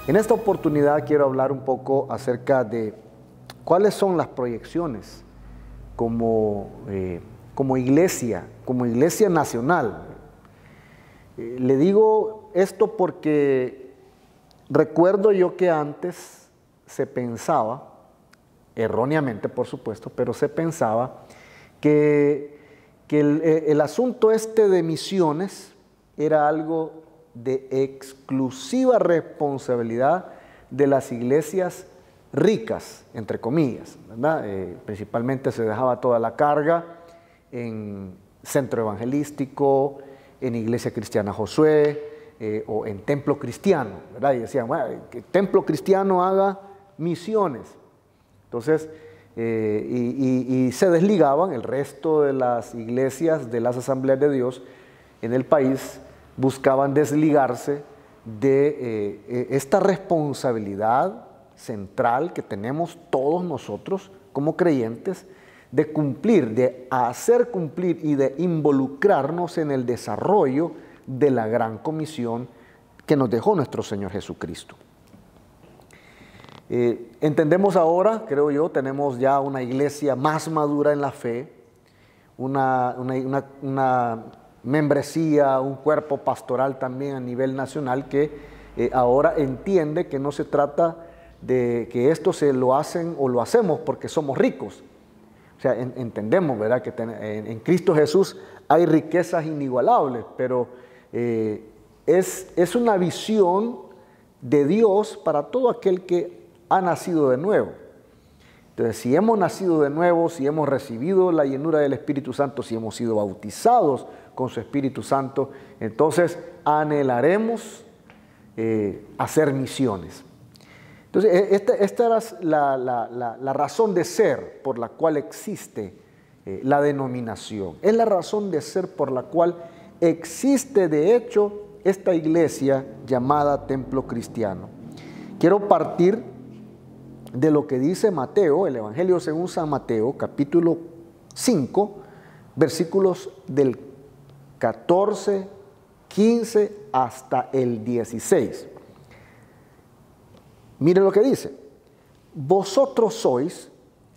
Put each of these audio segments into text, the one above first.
En esta oportunidad quiero hablar un poco acerca de cuáles son las proyecciones como iglesia nacional. Le digo esto porque recuerdo yo que antes se pensaba, erróneamente por supuesto, pero se pensaba que el asunto este de misiones era algo de exclusiva responsabilidad de las iglesias ricas, entre comillas, ¿verdad? Principalmente se dejaba toda la carga en Centro Evangelístico, en Iglesia Cristiana Josué o en Templo Cristiano, ¿verdad? Y decían, bueno, que Templo Cristiano haga misiones. Entonces, y se desligaban el resto de las iglesias de las Asambleas de Dios en el país, buscaban desligarse de esta responsabilidad central que tenemos todos nosotros como creyentes de cumplir, de hacer cumplir y de involucrarnos en el desarrollo de la gran comisión que nos dejó nuestro Señor Jesucristo. Entendemos ahora, creo yo, tenemos ya una iglesia más madura en la fe, una membresía, un cuerpo pastoral también a nivel nacional que ahora entiende que no se trata de que esto se lo hacen o lo hacemos porque somos ricos. O sea, entendemos, ¿verdad?, que en Cristo Jesús hay riquezas inigualables, pero es una visión de Dios para todo aquel que ha nacido de nuevo. Entonces, si hemos nacido de nuevo, si hemos recibido la llenura del Espíritu Santo, si hemos sido bautizados con su Espíritu Santo, entonces anhelaremos hacer misiones. Entonces, esta era la razón de ser por la cual existe la denominación. Es la razón de ser por la cual existe, de hecho, esta iglesia llamada Templo Cristiano. Quiero partir de lo que dice Mateo, el Evangelio según San Mateo, capítulo 5, versículos del 14, 15 hasta el 16. Miren lo que dice: vosotros sois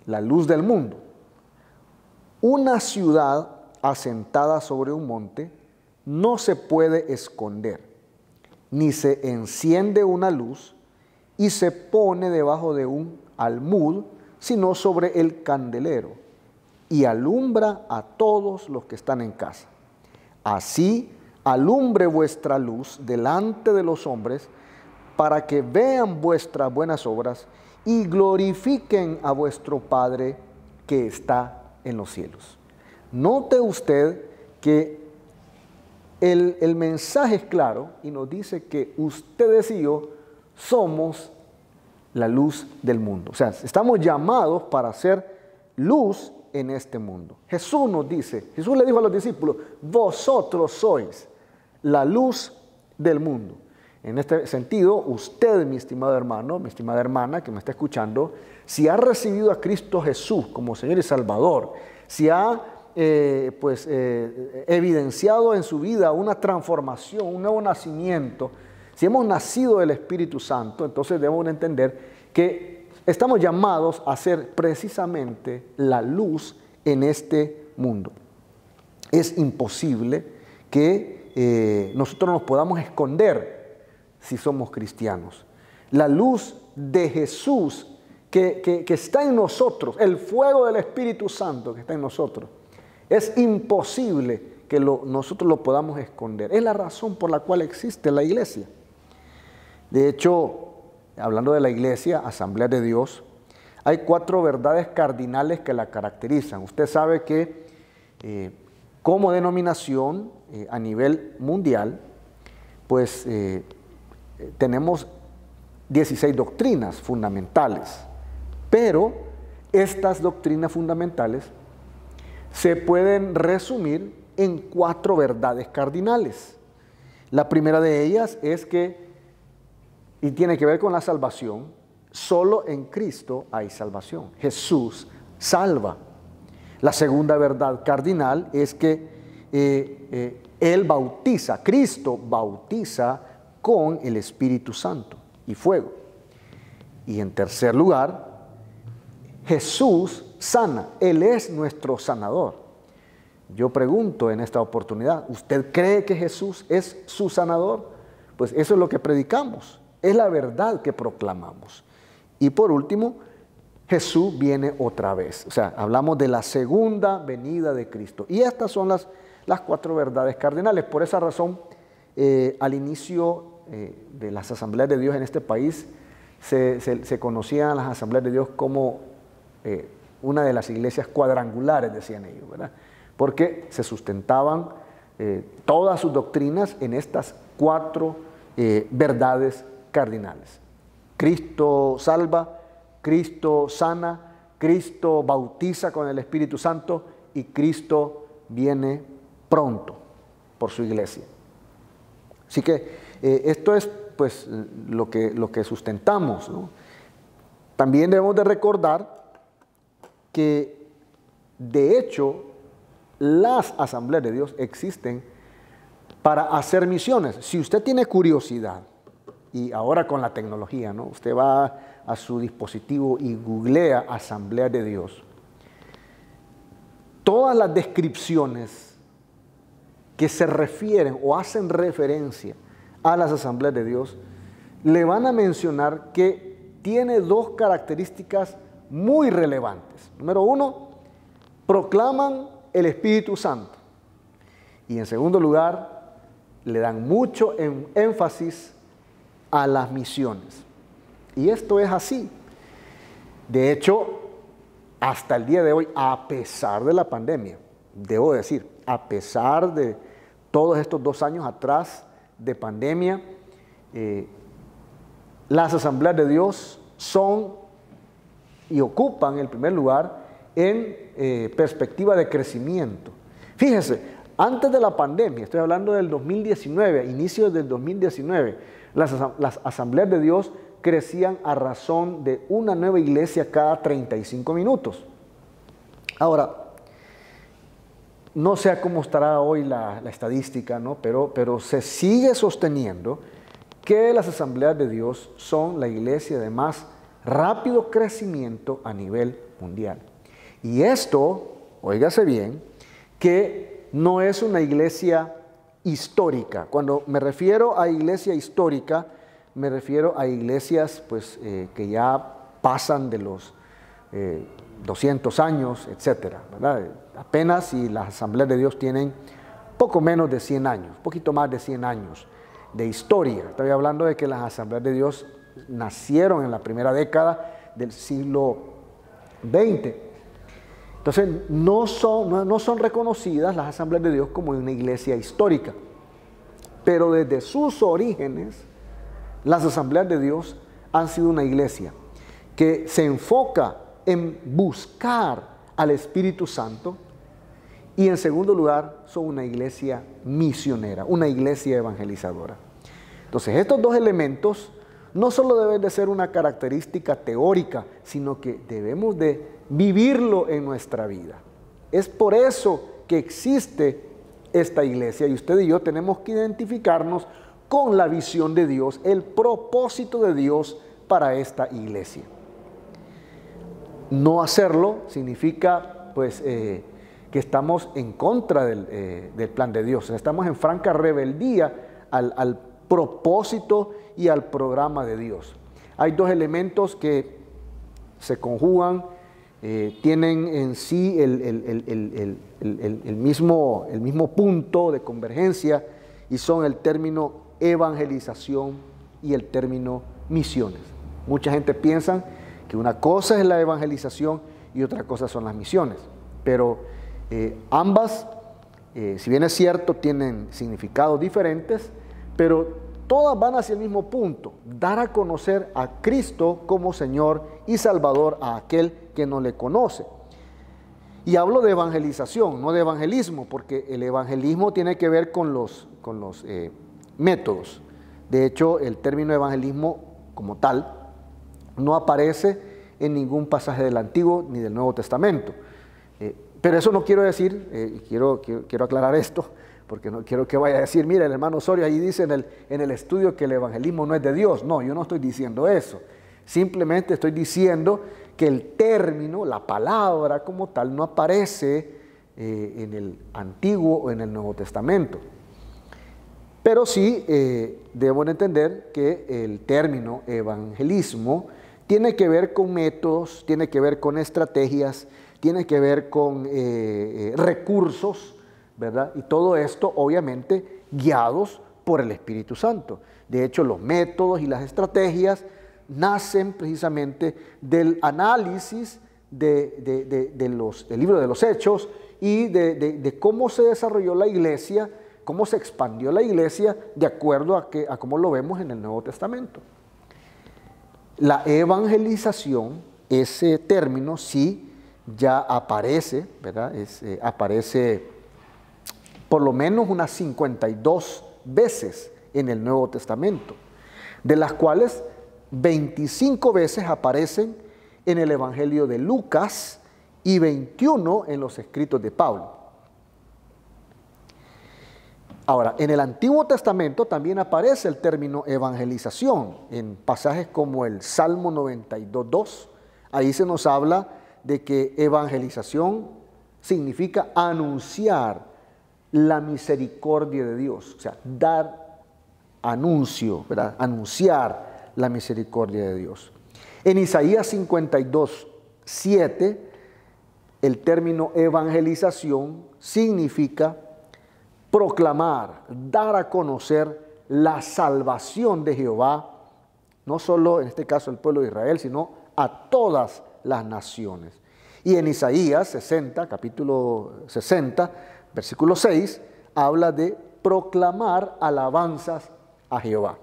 la luz del mundo. Una ciudad asentada sobre un monte no se puede esconder, ni se enciende una luz y se pone debajo de un almud, sino sobre el candelero, y alumbra a todos los que están en casa. Así alumbre vuestra luz delante de los hombres, para que vean vuestras buenas obras y glorifiquen a vuestro Padre que está en los cielos. Note usted que el mensaje es claro y nos dice que ustedes y yo somos la luz del mundo. O sea, estamos llamados para ser luz en este mundo. Jesús nos dice, Jesús le dijo a los discípulos, vosotros sois la luz del mundo. En este sentido, usted, mi estimado hermano, mi estimada hermana que me está escuchando, si ha recibido a Cristo Jesús como Señor y Salvador, si ha evidenciado en su vida una transformación, un nuevo nacimiento, si hemos nacido del Espíritu Santo, entonces debemos entender que estamos llamados a ser precisamente la luz en este mundo. Es imposible que nosotros nos podamos esconder si somos cristianos. La luz de Jesús que está en nosotros, el fuego del Espíritu Santo que está en nosotros, es imposible que nosotros lo podamos esconder. Es la razón por la cual existe la iglesia. De hecho, hablando de la iglesia, Asamblea de Dios, hay 4 verdades cardinales que la caracterizan. Usted sabe que como denominación a nivel mundial, pues tenemos 16 doctrinas fundamentales, pero estas doctrinas fundamentales se pueden resumir en 4 verdades cardinales. La primera de ellas es que, y tiene que ver con la salvación, solo en Cristo hay salvación. Jesús salva. La segunda verdad cardinal es que Él bautiza, Cristo bautiza con el Espíritu Santo. y fuego. Y en tercer lugar, Jesús sana. Él es nuestro sanador. Yo pregunto en esta oportunidad, ¿usted cree que Jesús es su sanador? Pues eso es lo que predicamos, es la verdad que proclamamos. Y por último, Jesús viene otra vez. O sea, hablamos de la segunda venida de Cristo. Y estas son las 4 verdades cardinales. Por esa razón, al inicio de las asambleas de Dios en este país, se conocían las asambleas de Dios como una de las iglesias cuadrangulares, decían ellos, ¿verdad? Porque se sustentaban todas sus doctrinas en estas 4 verdades cardinales. Cristo salva, Cristo sana, Cristo bautiza con el Espíritu Santo y Cristo viene pronto por su iglesia. Así que esto es pues lo que sustentamos, ¿no? También debemos de recordar que de hecho las asambleas de Dios existen para hacer misiones. Si usted tiene curiosidad, y ahora con la tecnología, ¿no? Usted va a su dispositivo y googlea Asamblea de Dios, todas las descripciones que se refieren o hacen referencia a las asambleas de Dios, le van a mencionar que tiene 2 características muy relevantes. Número 1, proclaman el Espíritu Santo. Y en segundo lugar, le dan mucho énfasis a las misiones. Y esto es así. De hecho, hasta el día de hoy, a pesar de la pandemia, debo decir, a pesar de todos estos 2 años atrás de pandemia, las asambleas de Dios son y ocupan el primer lugar en perspectiva de crecimiento. Fíjese, antes de la pandemia, estoy hablando del 2019, inicios del 2019, las asambleas de Dios crecían a razón de una nueva iglesia cada 35 minutos. Ahora, no sé cómo estará hoy la estadística, ¿no? Pero se sigue sosteniendo que las asambleas de Dios son la iglesia de más rápido crecimiento a nivel mundial. Y esto, óigase bien, que no es una iglesia histórica. Cuando me refiero a iglesia histórica, me refiero a iglesias pues, que ya pasan de los 200 años, etcétera, ¿verdad? Apenas si las asambleas de Dios tienen poco menos de 100 años, poquito más de 100 años de historia. Estoy hablando de que las asambleas de Dios nacieron en la primera década del siglo XX. Entonces, no son reconocidas las asambleas de Dios como una iglesia histórica. Pero desde sus orígenes, las asambleas de Dios han sido una iglesia que se enfoca en buscar al Espíritu Santo y en segundo lugar son una iglesia misionera, una iglesia evangelizadora. Entonces estos 2 elementos no solo deben de ser una característica teórica, sino que debemos de vivirlo en nuestra vida. Es por eso que existe esta iglesia y usted y yo tenemos que identificarnos con la visión de Dios, el propósito de Dios para esta iglesia. No hacerlo significa pues que estamos en contra del plan de Dios, estamos en franca rebeldía al propósito y al programa de Dios. Hay 2 elementos que se conjugan, tienen en sí el mismo punto de convergencia y son el término evangelización y el término misiones. Mucha gente piensa que una cosa es la evangelización y otra cosa son las misiones, pero ambas, si bien es cierto, tienen significados diferentes, pero todas van hacia el mismo punto, dar a conocer a Cristo como Señor y Salvador a aquel que no le conoce. Y hablo de evangelización, no de evangelismo, porque el evangelismo tiene que ver con los métodos. De hecho, el término evangelismo como tal no aparece en ningún pasaje del Antiguo ni del Nuevo Testamento. Pero eso no quiero decir, quiero aclarar esto, porque no quiero que vaya a decir, mira, el hermano Osorio ahí dice en el estudio que el evangelismo no es de Dios. No, yo no estoy diciendo eso. Simplemente estoy diciendo que el término, la palabra como tal, no aparece en el Antiguo o en el Nuevo Testamento. Pero sí debo entender que el término evangelismo tiene que ver con métodos, tiene que ver con estrategias, tiene que ver con recursos, ¿verdad? Y todo esto obviamente guiados por el Espíritu Santo. De hecho, los métodos y las estrategias nacen precisamente del análisis del libro de los Hechos y de cómo se desarrolló la iglesia, cómo se expandió la iglesia de acuerdo a cómo lo vemos en el Nuevo Testamento. La evangelización, ese término sí ya aparece, ¿verdad? Aparece por lo menos unas 52 veces en el Nuevo Testamento, de las cuales 25 veces aparecen en el Evangelio de Lucas y 21 en los escritos de Pablo. Ahora, en el Antiguo Testamento también aparece el término evangelización, en pasajes como el Salmo 92:2. Ahí se nos habla de que evangelización significa anunciar la misericordia de Dios, o sea, dar anuncio, ¿verdad? Anunciar la misericordia de Dios. En Isaías 52:7, el término evangelización significa proclamar, dar a conocer la salvación de Jehová, no solo en este caso al pueblo de Israel, sino a todas las naciones. Y en Isaías 60, capítulo 60, versículo 6, habla de proclamar alabanzas a Jehová.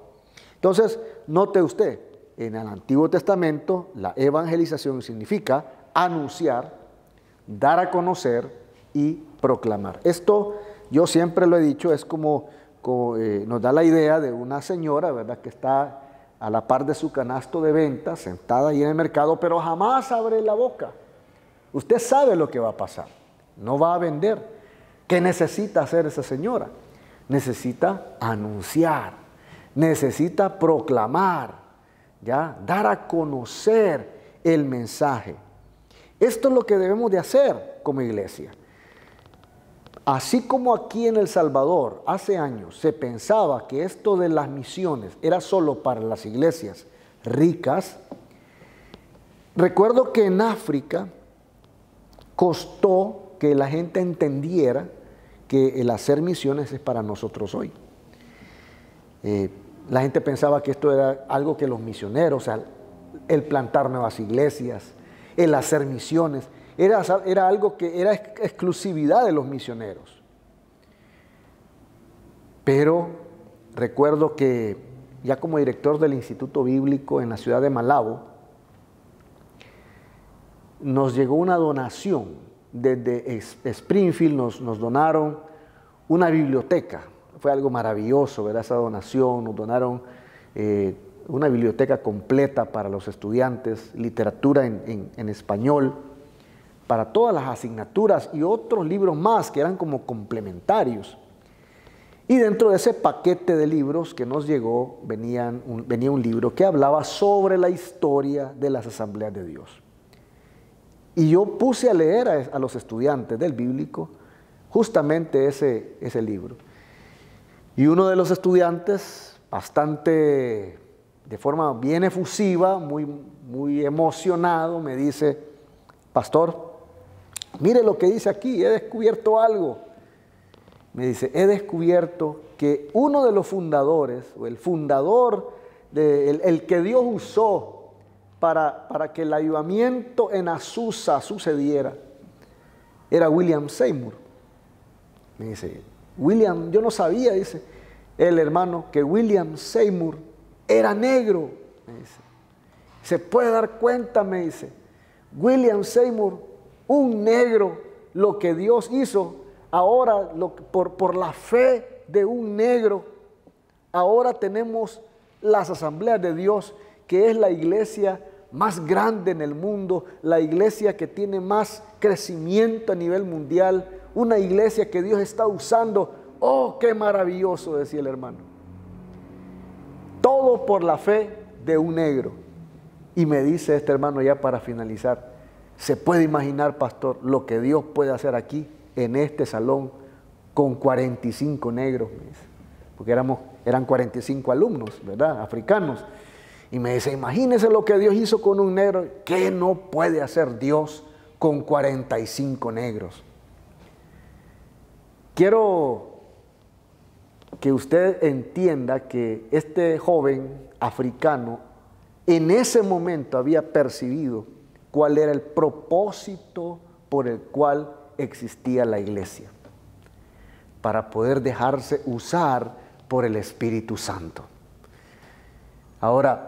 Entonces, note usted, en el Antiguo Testamento la evangelización significa anunciar, dar a conocer y proclamar. Esto, yo siempre lo he dicho, es como nos da la idea de una señora, ¿verdad?, que está a la par de su canasto de ventas, sentada ahí en el mercado, pero jamás abre la boca. Usted sabe lo que va a pasar, no va a vender. ¿Qué necesita hacer esa señora? Necesita anunciar, necesita proclamar, ¿ya?, dar a conocer el mensaje. Esto es lo que debemos de hacer como iglesia. Así como aquí en El Salvador hace años se pensaba que esto de las misiones era solo para las iglesias ricas, recuerdo que en África costó que la gente entendiera que el hacer misiones es para nosotros hoy. La gente pensaba que esto era algo que los misioneros, o sea, el plantar nuevas iglesias, el hacer misiones, era algo que era exclusividad de los misioneros. Pero recuerdo que ya como director del Instituto Bíblico en la ciudad de Malabo, nos llegó una donación desde Springfield, nos donaron una biblioteca. Fue algo maravilloso, ¿verdad? Esa donación, nos donaron una biblioteca completa para los estudiantes, literatura en español, para todas las asignaturas y otros libros más que eran como complementarios. Y dentro de ese paquete de libros que nos llegó venía un libro que hablaba sobre la historia de las Asambleas de Dios. Y yo puse a leer a los estudiantes del bíblico justamente ese libro. Y uno de los estudiantes, de forma bien efusiva, muy emocionado, me dice: pastor, mire lo que dice aquí, he descubierto algo. Me dice: he descubierto que uno de los fundadores, o el fundador, el que Dios usó para que el avivamiento en Azusa sucediera, era William Seymour. Me dice: William, yo no sabía, dice el hermano, que William Seymour era negro. Me dice: se puede dar cuenta, me dice, William Seymour, un negro, lo que Dios hizo, ahora por la fe de un negro, ahora tenemos las Asambleas de Dios, que es la iglesia más grande en el mundo, la iglesia que tiene más crecimiento a nivel mundial, una iglesia que Dios está usando Oh, qué maravilloso, decía el hermano. Todo por la fe de un negro. Y me dice este hermano ya para finalizar, ¿se puede imaginar, pastor, lo que Dios puede hacer aquí, en este salón, con 45 negros? Me dice, porque eran 45 alumnos, ¿verdad? Africanos. Y me dice, imagínese lo que Dios hizo con un negro. ¿Qué no puede hacer Dios con 45 negros? Quiero que usted entienda que este joven africano en ese momento había percibido cuál era el propósito por el cual existía la iglesia, para poder dejarse usar por el Espíritu Santo. Ahora,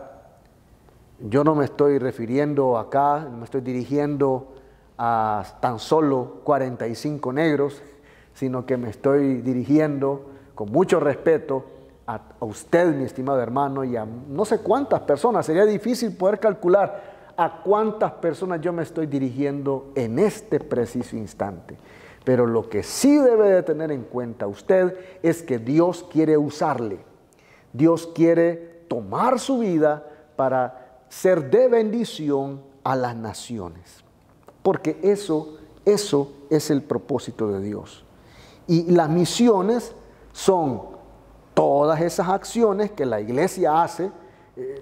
yo no me estoy refiriendo acá, no me estoy dirigiendo a tan solo 45 negros, sino que me estoy dirigiendo con mucho respeto a usted, mi estimado hermano, y a no sé cuántas personas. Sería difícil poder calcular a cuántas personas yo me estoy dirigiendo en este preciso instante. Pero lo que sí debe de tener en cuenta usted es que Dios quiere usarle. Dios quiere tomar su vida para ser de bendición a las naciones. Porque eso es el propósito de Dios. Y las misiones son todas esas acciones que la iglesia hace.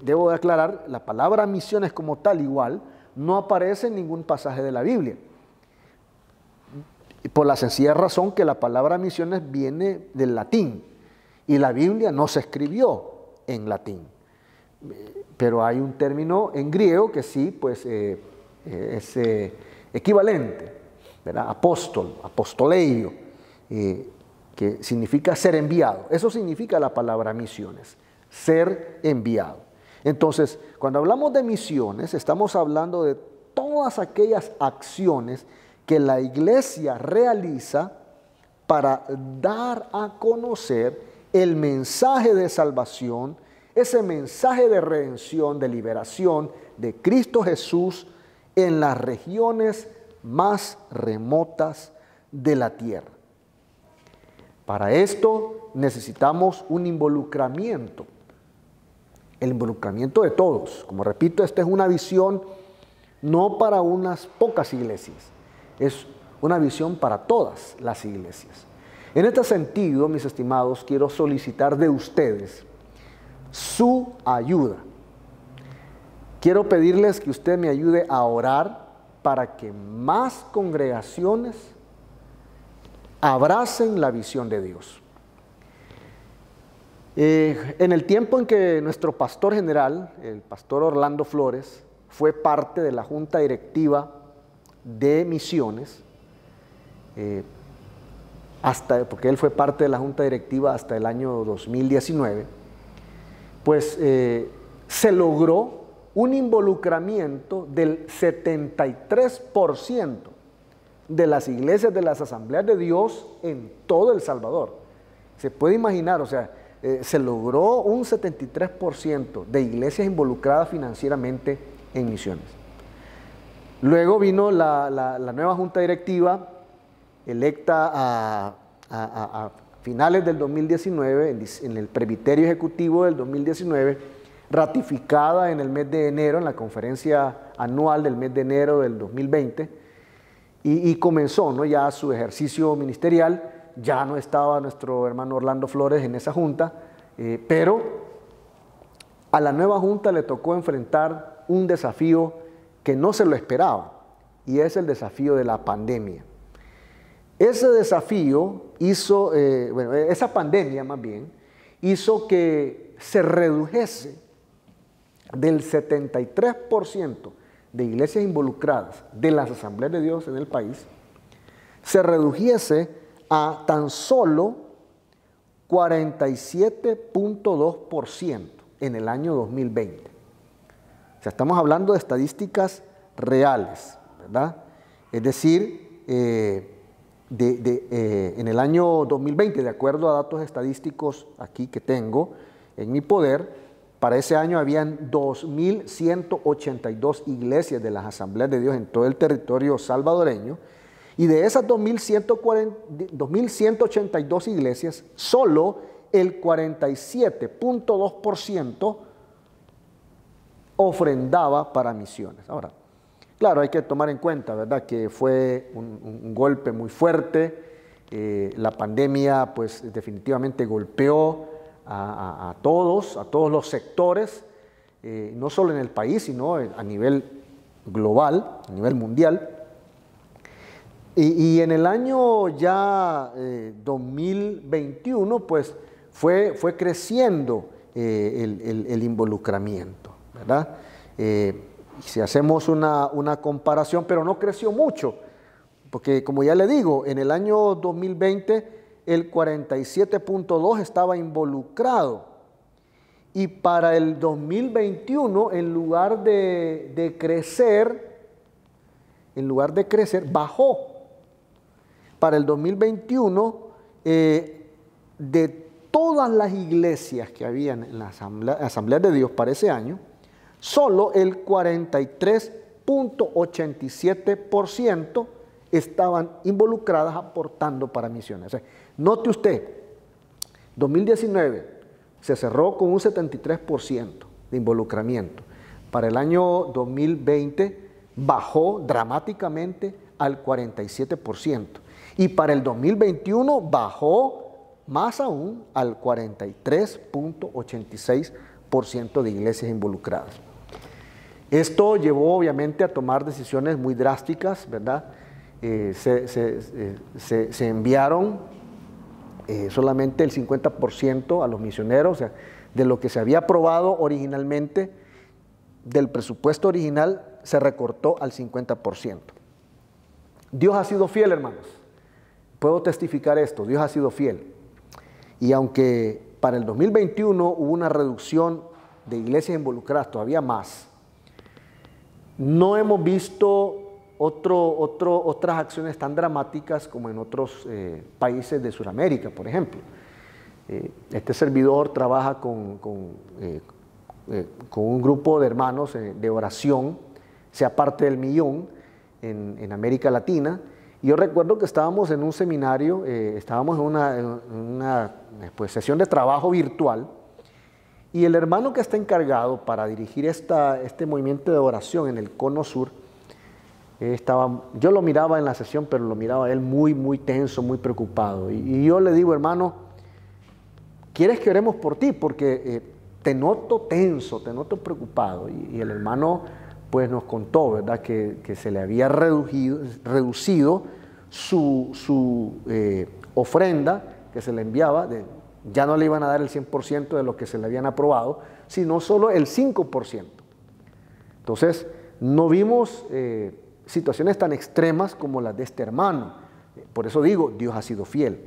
Debo de aclarar, la palabra misiones como tal igual no aparece en ningún pasaje de la Biblia. Por la sencilla razón que la palabra misiones viene del latín y la Biblia no se escribió en latín. Pero hay un término en griego que sí, pues es equivalente, ¿verdad? Apóstol, apostoleio, que significa ser enviado. Eso significa la palabra misiones, ser enviado. Entonces, cuando hablamos de misiones, estamos hablando de todas aquellas acciones que la iglesia realiza para dar a conocer el mensaje de salvación, ese mensaje de redención, de liberación de Cristo Jesús en las regiones más remotas de la tierra. Para esto necesitamos un involucramiento, el involucramiento de todos. Como repito, esta es una visión no para unas pocas iglesias, es una visión para todas las iglesias. En este sentido, mis estimados, quiero solicitar de ustedes su ayuda. Quiero pedirles que usted me ayude a orar para que más congregaciones abracen la visión de Dios. En el tiempo en que nuestro pastor general, el pastor Orlando Flores, fue parte de la junta directiva de misiones, porque él fue parte de la junta directiva hasta el año 2019, pues se logró un involucramiento del 73% de las iglesias de las Asambleas de Dios en todo El Salvador. Se puede imaginar, o sea, se logró un 73% de iglesias involucradas financieramente en misiones. Luego vino la nueva junta directiva, electa a finales del 2019, en el presbiterio ejecutivo del 2019, ratificada en el mes de enero, en la conferencia anual del mes de enero del 2020, y comenzó, ¿no?, ya su ejercicio ministerial. Ya no estaba nuestro hermano Orlando Flores en esa junta, pero a la nueva junta le tocó enfrentar un desafío que no se lo esperaba, y es el desafío de la pandemia. Ese desafío hizo, esa pandemia más bien, hizo que se redujese del 73% de iglesias involucradas de las Asambleas de Dios en el país, se redujese a tan solo 47.2% en el año 2020. O sea, estamos hablando de estadísticas reales, ¿verdad? Es decir, en el año 2020, de acuerdo a datos estadísticos aquí que tengo en mi poder, para ese año habían 2.182 iglesias de las Asambleas de Dios en todo el territorio salvadoreño, Y de esas 2.182 iglesias, solo el 47.2% ofrendaba para misiones. Ahora, claro, hay que tomar en cuenta, ¿verdad?, que fue un golpe muy fuerte. La pandemia, pues, definitivamente golpeó a todos los sectores, no solo en el país, sino a nivel global, a nivel mundial. Y en el año ya 2021, pues, fue creciendo el involucramiento, ¿verdad? Si hacemos una comparación, pero no creció mucho, porque como ya le digo, en el año 2020 el 47.2 estaba involucrado, y para el 2021, en lugar de crecer, bajó. Para el 2021, de todas las iglesias que habían en la Asamblea de Dios para ese año, solo el 43.87% estaban involucradas aportando para misiones. O sea, note usted, 2019 se cerró con un 73% de involucramiento. Para el año 2020 bajó dramáticamente al 47%. Y para el 2021 bajó más aún al 43.86% de iglesias involucradas. Esto llevó obviamente a tomar decisiones muy drásticas, ¿verdad? Se enviaron solamente el 50% a los misioneros, o sea, de lo que se había aprobado originalmente, del presupuesto original, se recortó al 50%. Dios ha sido fiel, hermanos. Puedo testificar esto, Dios ha sido fiel. Y aunque para el 2021 hubo una reducción de iglesias involucradas todavía más, no hemos visto otras acciones tan dramáticas como en otros países de Sudamérica, por ejemplo. Este servidor trabaja con un grupo de hermanos de oración, sea parte del millón en América Latina. Y yo recuerdo que estábamos en un seminario, estábamos en una pues, sesión de trabajo virtual, y el hermano que está encargado para dirigir este movimiento de oración en el Cono Sur, yo lo miraba en la sesión, pero lo miraba él muy tenso, muy preocupado. Y yo le digo, hermano, ¿quieres que oremos por ti? Porque te noto tenso, te noto preocupado. Y el hermano pues nos contó, ¿verdad?, que se le había reducido su ofrenda que se le enviaba, ya no le iban a dar el 100% de lo que se le habían aprobado, sino solo el 5%. Entonces, no vimos situaciones tan extremas como las de este hermano. Por eso digo, Dios ha sido fiel.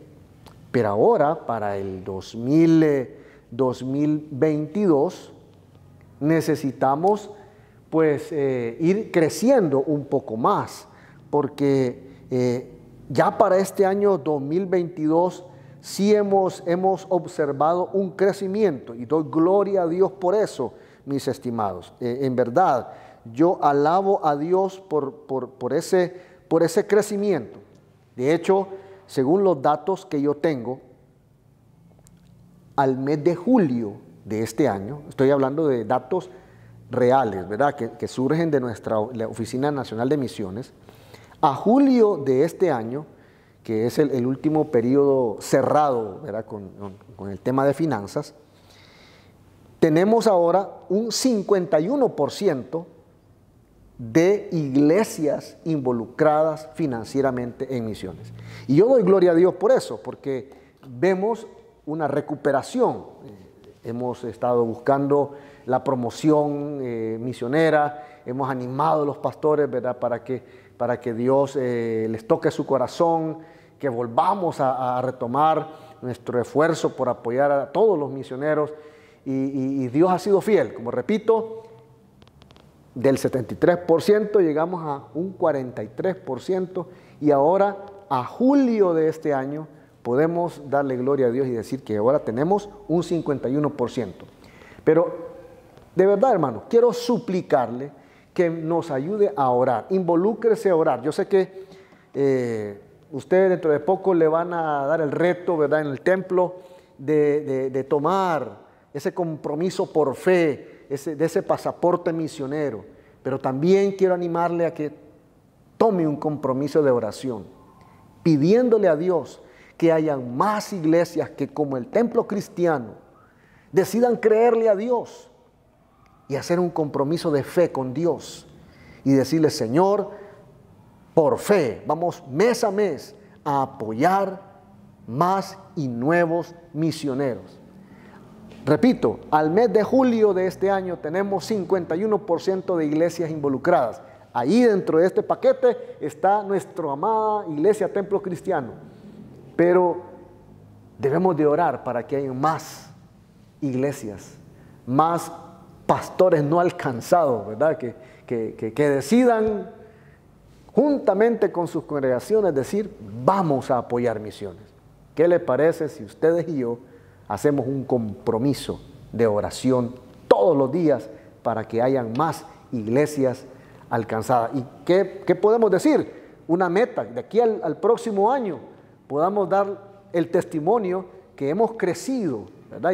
Pero ahora, para el 2022, necesitamos pues ir creciendo un poco más, porque ya para este año 2022 sí hemos observado un crecimiento, y doy gloria a Dios por eso, mis estimados. En verdad, yo alabo a Dios por ese crecimiento. De hecho, según los datos que yo tengo, al mes de julio de este año, estoy hablando de datos reales, ¿verdad?, que surgen de la Oficina Nacional de Misiones, a julio de este año, que es el último periodo cerrado, ¿verdad?, con el tema de finanzas, tenemos ahora un 51% de iglesias involucradas financieramente en misiones. Y yo doy gloria a Dios por eso, porque vemos una recuperación. Hemos estado buscando la promoción misionera, hemos animado a los pastores, ¿verdad?, para que Dios les toque su corazón, que volvamos a retomar nuestro esfuerzo por apoyar a todos los misioneros, y Dios ha sido fiel. Como repito, del 73% llegamos a un 43%, y ahora a julio de este año podemos darle gloria a Dios y decir que ahora tenemos un 51%. Pero de verdad, hermano, quiero suplicarle que nos ayude a orar, involúcrese a orar. Yo sé que Usted dentro de poco le van a dar el reto, ¿verdad?, en el templo de tomar ese compromiso por fe, de ese pasaporte misionero. Pero también quiero animarle a que tome un compromiso de oración, pidiéndole a Dios que haya más iglesias que, como el templo cristiano, decidan creerle a Dios y hacer un compromiso de fe con Dios y decirle: Señor, por fe, vamos mes a mes a apoyar más y nuevos misioneros. Repito, al mes de julio de este año tenemos 51% de iglesias involucradas. Ahí dentro de este paquete está nuestra amada iglesia Templo Cristiano. Pero debemos de orar para que haya más iglesias, más pastores no alcanzados, ¿verdad? Que decidan juntamente con sus congregaciones decir: vamos a apoyar misiones. ¿Qué le parece si ustedes y yo hacemos un compromiso de oración todos los días para que hayan más iglesias alcanzadas? ¿Y qué podemos decir? Una meta, de aquí al próximo año podamos dar el testimonio que hemos crecido, ¿verdad?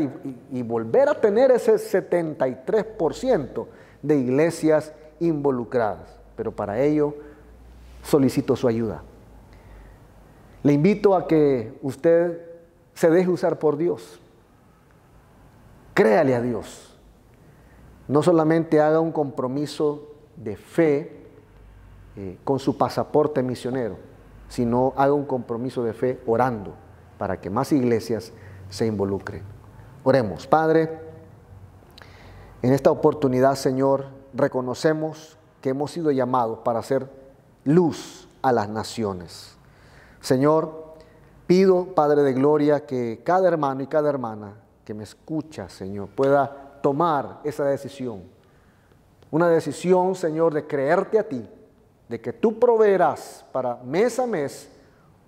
Y volver a tener ese 73% de iglesias involucradas. Pero para ello solicito su ayuda. Le invito a que usted se deje usar por Dios. Créale a Dios. No solamente haga un compromiso de fe con su pasaporte misionero, sino haga un compromiso de fe orando para que más iglesias se involucren. Oremos. Padre, en esta oportunidad, Señor, reconocemos que hemos sido llamados para hacer luz a las naciones. Señor, pido, Padre de Gloria, que cada hermano y cada hermana que me escucha, Señor, pueda tomar esa decisión. Una decisión, Señor, de creerte a ti, de que tú proveerás para mes a mes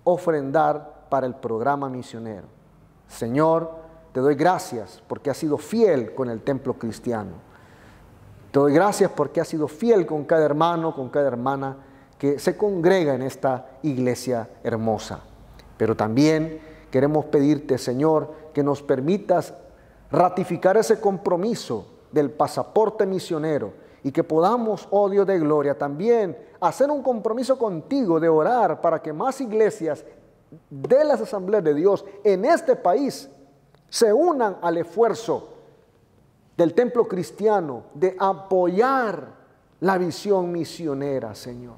ofrendar para el programa misionero. Señor, te doy gracias porque has sido fiel con el templo cristiano. Te doy gracias porque has sido fiel con cada hermano, con cada hermana que se congrega en esta iglesia hermosa. Pero también queremos pedirte, Señor, que nos permitas ratificar ese compromiso del pasaporte misionero y que podamos, oh Dios de gloria, también hacer un compromiso contigo de orar para que más iglesias de las asambleas de Dios en este país se unan al esfuerzo del templo cristiano de apoyar la visión misionera, Señor.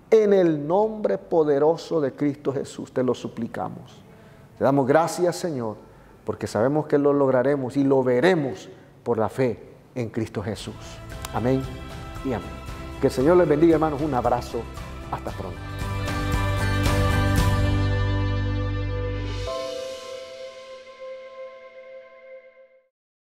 En el nombre poderoso de Cristo Jesús te lo suplicamos. Te damos gracias, Señor, porque sabemos que lo lograremos y lo veremos por la fe en Cristo Jesús. Amén y amén. Que el Señor les bendiga, hermanos. Un abrazo. Hasta pronto.